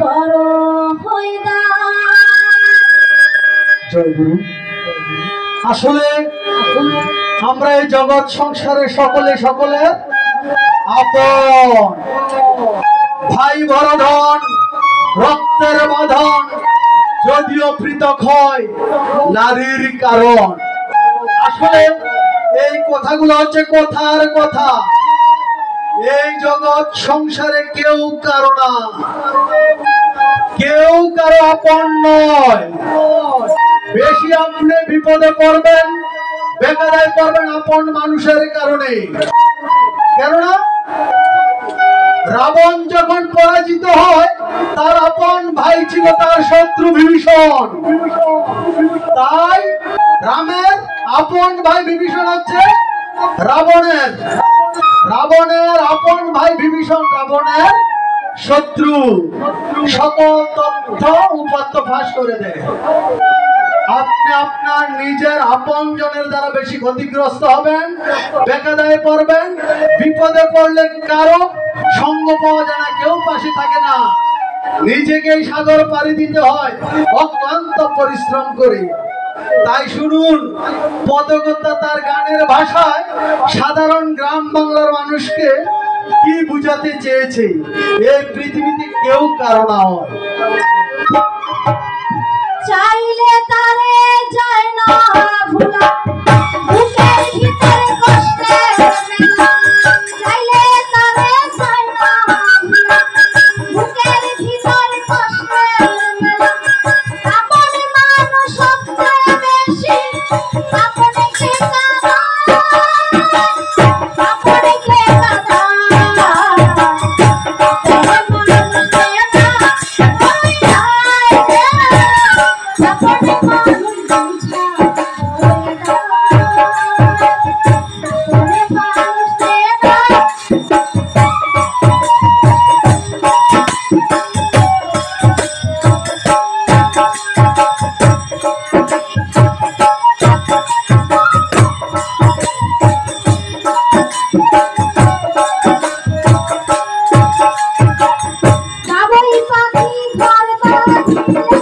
বড় হইদা। জয় গুরু। আসলে আমরা এই জগৎ সংসারে সকলে সকলে আপন। ভাই ভরধন রক্তের বাঁধন, যদিও পৃথক হয় নারীর কারণ। আসলে এই কথাগুলো হচ্ছে কথার কথা। এই জগৎ সংসারে কেউ কারো না, কেউ কারো আপন নয়। বেশি আপনি বিপদে পড়বেন, বেকারায় পড়বেন আপন মানুষের কারণে। কেননা রাবণ যখন পরাজিত হয়, তার আপন ভাই ছিল তার শত্রু বিভীষণ। তাই রামের আপন ভাই বিভীষণ হচ্ছে রাবণের আপন ভাই বিভীষণ রাবণের শত্রু। সকল তথ্য উপাত্ত ফাঁস করে দেয়। আপনি আপনার নিজের আপন জনের দ্বারা বেশি ক্ষতিগ্রস্ত হবেন, বেকায়দায় পড়বেন। বিপদে পড়লে কারো সঙ্গ পাওয়া যায় না, কেউ পাশে থাকে না। নিজেকেই সাগর পাড়ি দিতে হয় অক্লান্ত পরিশ্রম করে। তাই শুনুন পদকর্তা তার গানের ভাষায় সাধারণ গ্রাম বাংলার মানুষকে কি বুঝাতে চেয়েছে। এই পৃথিবীতে কেউ কারো না হয়। চাইলে তারে যায় না ভুলা, বুকের ভিতরে কষ্টের মেলা। চাইলে তারে যায় না ভুলা, বুকের ভিতরে কষ্টের মেলা। আপন মানুষ সবচেয়ে বেশি আপনে খেতা আপনে খেতা ছাড়ে না ঠিকানা।